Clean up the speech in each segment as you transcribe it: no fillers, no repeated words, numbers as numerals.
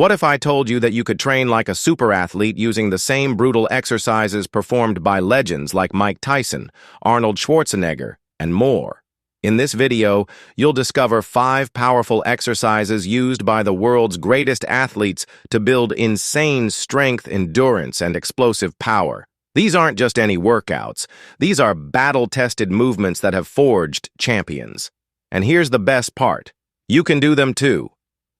What if I told you that you could train like a super athlete using the same brutal exercises performed by legends like Mike Tyson, Arnold Schwarzenegger, and more? In this video, you'll discover 5 powerful exercises used by the world's greatest athletes to build insane strength, endurance, and explosive power. These aren't just any workouts. These are battle-tested movements that have forged champions. And here's the best part. You can do them too.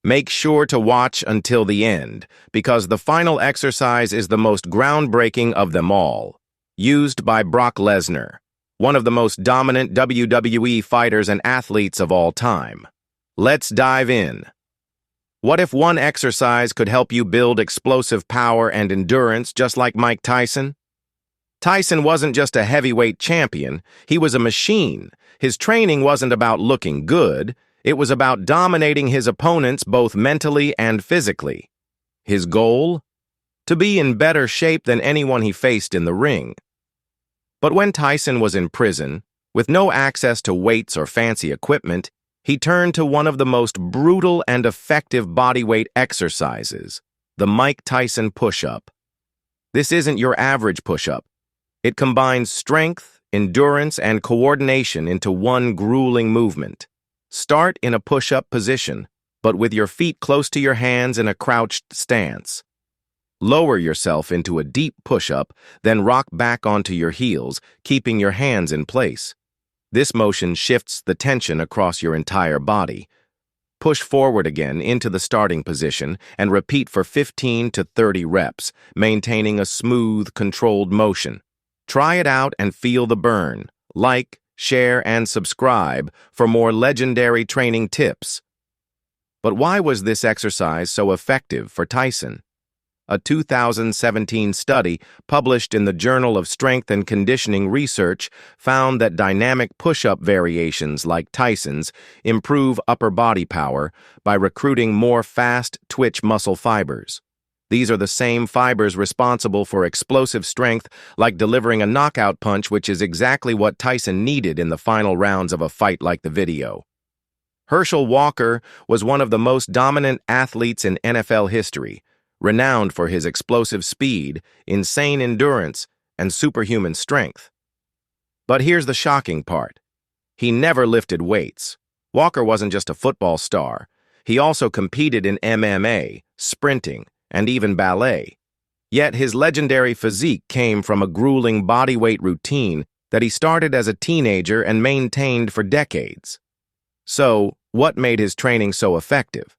Make sure to watch until the end, because the final exercise is the most groundbreaking of them all. Used by Brock Lesnar, one of the most dominant WWE fighters and athletes of all time. Let's dive in. What if one exercise could help you build explosive power and endurance just like Mike Tyson? Tyson wasn't just a heavyweight champion, he was a machine. His training wasn't about looking good. It was about dominating his opponents both mentally and physically. His goal? To be in better shape than anyone he faced in the ring. But when Tyson was in prison, with no access to weights or fancy equipment, he turned to one of the most brutal and effective bodyweight exercises, the Mike Tyson push-up. This isn't your average push-up. It combines strength, endurance, and coordination into one grueling movement. Start in a push-up position, but with your feet close to your hands in a crouched stance. Lower yourself into a deep push-up, then rock back onto your heels, keeping your hands in place. This motion shifts the tension across your entire body. Push forward again into the starting position and repeat for 15 to 30 reps, maintaining a smooth, controlled motion. Try it out and feel the burn. Like, share, and subscribe for more legendary training tips. But why was this exercise so effective for Tyson? A 2017 study published in the Journal of Strength and Conditioning Research found that dynamic push-up variations like Tyson's improve upper body power by recruiting more fast-twitch muscle fibers. These are the same fibers responsible for explosive strength, like delivering a knockout punch, which is exactly what Tyson needed in the final rounds of a fight like the video. Herschel Walker was one of the most dominant athletes in NFL history, renowned for his explosive speed, insane endurance, and superhuman strength. But here's the shocking part. He never lifted weights. Walker wasn't just a football star. He also competed in MMA, sprinting, and even ballet. Yet his legendary physique came from a grueling bodyweight routine that he started as a teenager and maintained for decades. So, what made his training so effective?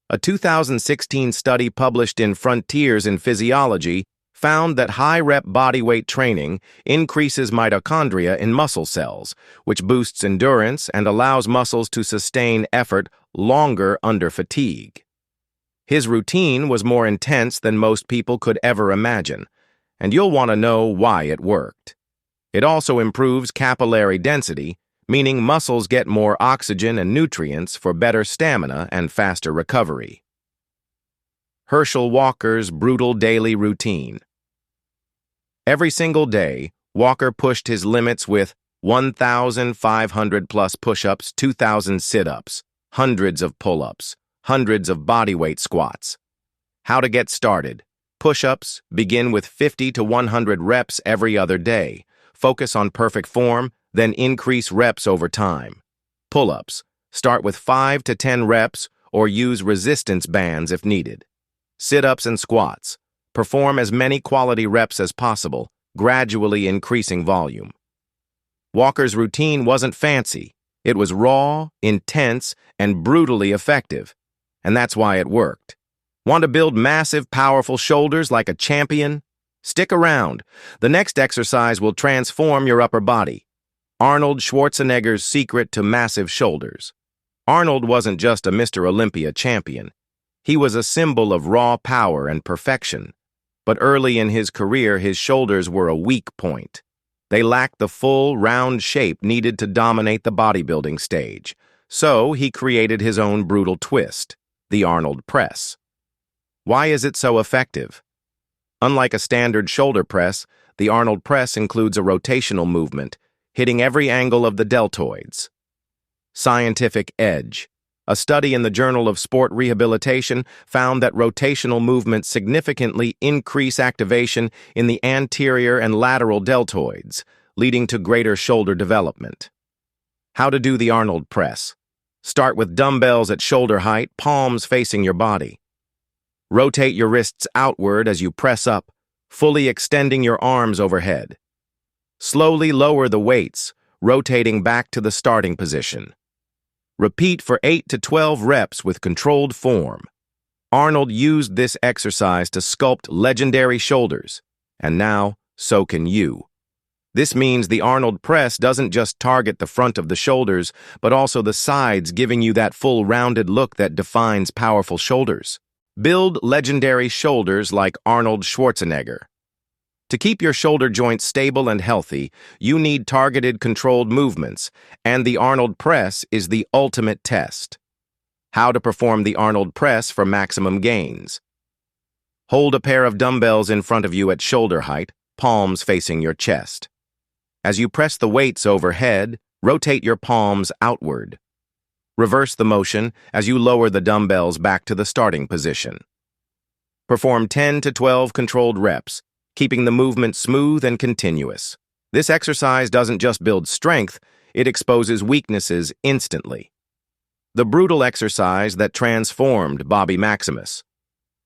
A 2016 study published in Frontiers in Physiology found that high-rep bodyweight training increases mitochondria in muscle cells, which boosts endurance and allows muscles to sustain effort longer under fatigue. His routine was more intense than most people could ever imagine, and you'll want to know why it worked. It also improves capillary density, meaning muscles get more oxygen and nutrients for better stamina and faster recovery. Herschel Walker's brutal daily routine. Every single day, Walker pushed his limits with 1,500 plus push-ups, 2,000 sit-ups, hundreds of pull-ups, hundreds of bodyweight squats. How to get started. Push-ups begin with 50 to 100 reps every other day. Focus on perfect form, then increase reps over time. Pull-ups. Start with 5 to 10 reps or use resistance bands if needed. Sit-ups and squats. Perform as many quality reps as possible, gradually increasing volume. Walker's routine wasn't fancy. It was raw, intense, and brutally effective. And that's why it worked. Want to build massive, powerful shoulders like a champion? Stick around. The next exercise will transform your upper body. Arnold Schwarzenegger's secret to massive shoulders. Arnold wasn't just a Mr. Olympia champion. He was a symbol of raw power and perfection. But early in his career, his shoulders were a weak point. They lacked the full, round shape needed to dominate the bodybuilding stage. So he created his own brutal twist, the Arnold press. Why is it so effective? Unlike a standard shoulder press, the Arnold press includes a rotational movement, hitting every angle of the deltoids. Scientific edge. A study in the Journal of Sport Rehabilitation found that rotational movements significantly increase activation in the anterior and lateral deltoids, leading to greater shoulder development. How to do the Arnold press. Start with dumbbells at shoulder height, palms facing your body. Rotate your wrists outward as you press up, fully extending your arms overhead. Slowly lower the weights, rotating back to the starting position. Repeat for 8 to 12 reps with controlled form. Arnold used this exercise to sculpt legendary shoulders, and now, so can you. This means the Arnold press doesn't just target the front of the shoulders, but also the sides, giving you that full rounded look that defines powerful shoulders. Build legendary shoulders like Arnold Schwarzenegger. To keep your shoulder joints stable and healthy, you need targeted, controlled movements, and the Arnold press is the ultimate test. How to perform the Arnold press for maximum gains. Hold a pair of dumbbells in front of you at shoulder height, palms facing your chest. As you press the weights overhead, rotate your palms outward. Reverse the motion as you lower the dumbbells back to the starting position. Perform 10 to 12 controlled reps, keeping the movement smooth and continuous. This exercise doesn't just build strength, it exposes weaknesses instantly. The brutal exercise that transformed Bobby Maximus.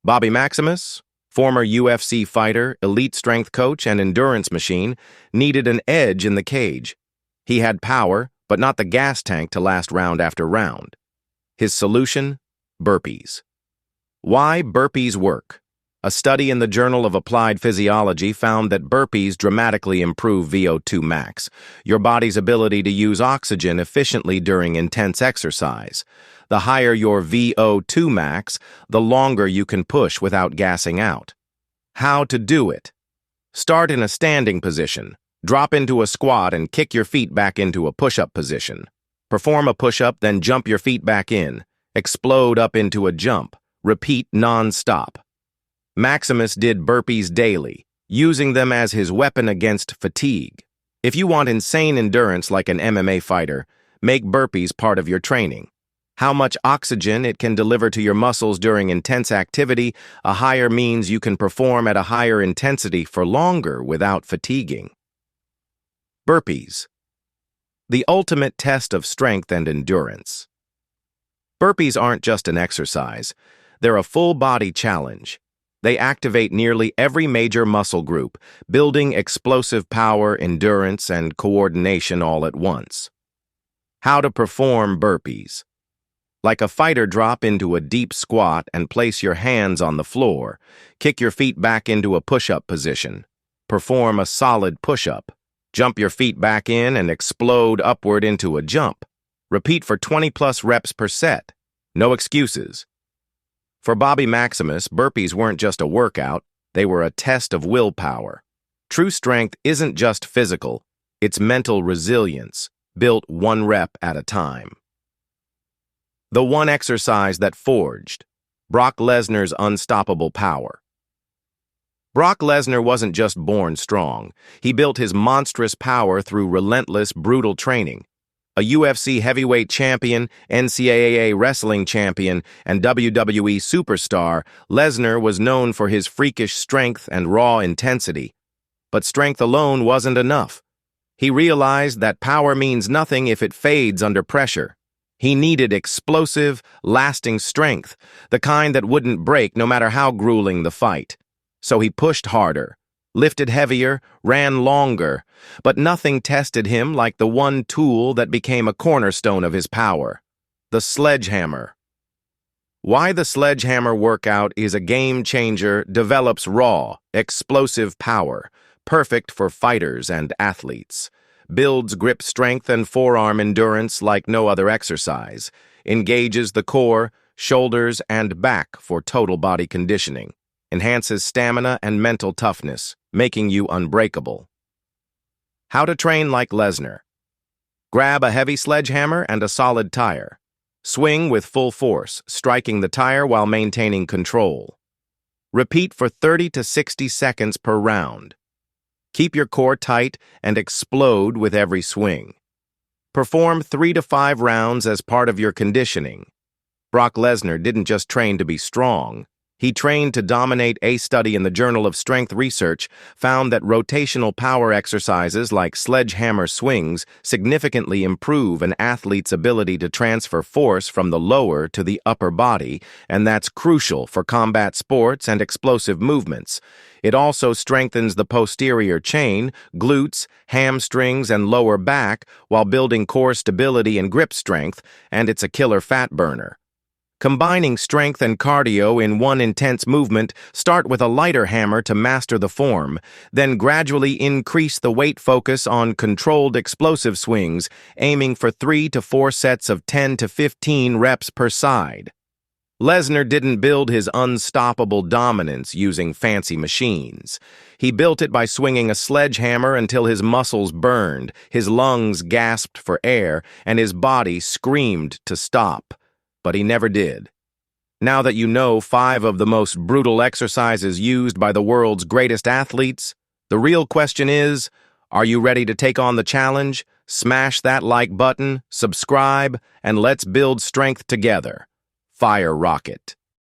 Bobby Maximus, former UFC fighter, elite strength coach, and endurance machine, needed an edge in the cage. He had power, but not the gas tank to last round after round. His solution? Burpees. Why burpees work? A study in the Journal of Applied Physiology found that burpees dramatically improve VO2 max, your body's ability to use oxygen efficiently during intense exercise. The higher your VO2 max, the longer you can push without gassing out. How to do it? Start in a standing position. Drop into a squat and kick your feet back into a push-up position. Perform a push-up, then jump your feet back in. Explode up into a jump. Repeat non-stop. Maximus did burpees daily, using them as his weapon against fatigue. If you want insane endurance like an MMA fighter, make burpees part of your training. How much oxygen it can deliver to your muscles during intense activity, a higher means you can perform at a higher intensity for longer without fatiguing. Burpees. The ultimate test of strength and endurance. Burpees aren't just an exercise, they're a full-body challenge. They activate nearly every major muscle group, building explosive power, endurance, and coordination all at once. How to perform burpees. Like a fighter, drop into a deep squat and place your hands on the floor. Kick your feet back into a push-up position. Perform a solid push-up. Jump your feet back in and explode upward into a jump. Repeat for 20+ reps per set. No excuses. For Bobby Maximus, burpees weren't just a workout, they were a test of willpower. True strength isn't just physical, it's mental resilience, built one rep at a time. The one exercise that forged Brock Lesnar's unstoppable power. Brock Lesnar wasn't just born strong, he built his monstrous power through relentless, brutal training. A UFC heavyweight champion, NCAA wrestling champion, and WWE superstar, Lesnar was known for his freakish strength and raw intensity. But strength alone wasn't enough. He realized that power means nothing if it fades under pressure. He needed explosive, lasting strength, the kind that wouldn't break no matter how grueling the fight. So he pushed harder, lifted heavier, ran longer, but nothing tested him like the one tool that became a cornerstone of his power, the sledgehammer. Why the sledgehammer workout is a game-changer develops raw, explosive power, perfect for fighters and athletes, builds grip strength and forearm endurance like no other exercise, engages the core, shoulders, and back for total body conditioning, enhances stamina and mental toughness, making you unbreakable. How to train like Lesnar. Grab a heavy sledgehammer and a solid tire. Swing with full force, striking the tire while maintaining control. Repeat for 30 to 60 seconds per round. Keep your core tight and explode with every swing. Perform 3 to 5 rounds as part of your conditioning. Brock Lesnar didn't just train to be strong. He trained to dominate. A study in the Journal of Strength Research found that rotational power exercises like sledgehammer swings significantly improve an athlete's ability to transfer force from the lower to the upper body, and that's crucial for combat sports and explosive movements. It also strengthens the posterior chain, glutes, hamstrings, and lower back while building core stability and grip strength, and it's a killer fat burner. Combining strength and cardio in one intense movement, start with a lighter hammer to master the form, then gradually increase the weight focus on controlled explosive swings, aiming for 3 to 4 sets of 10 to 15 reps per side. Lesnar didn't build his unstoppable dominance using fancy machines. He built it by swinging a sledgehammer until his muscles burned, his lungs gasped for air, and his body screamed to stop. But he never did. Now that you know 5 of the most brutal exercises used by the world's greatest athletes, the real question is, are you ready to take on the challenge? Smash that like button, subscribe, and let's build strength together. Fire rocket.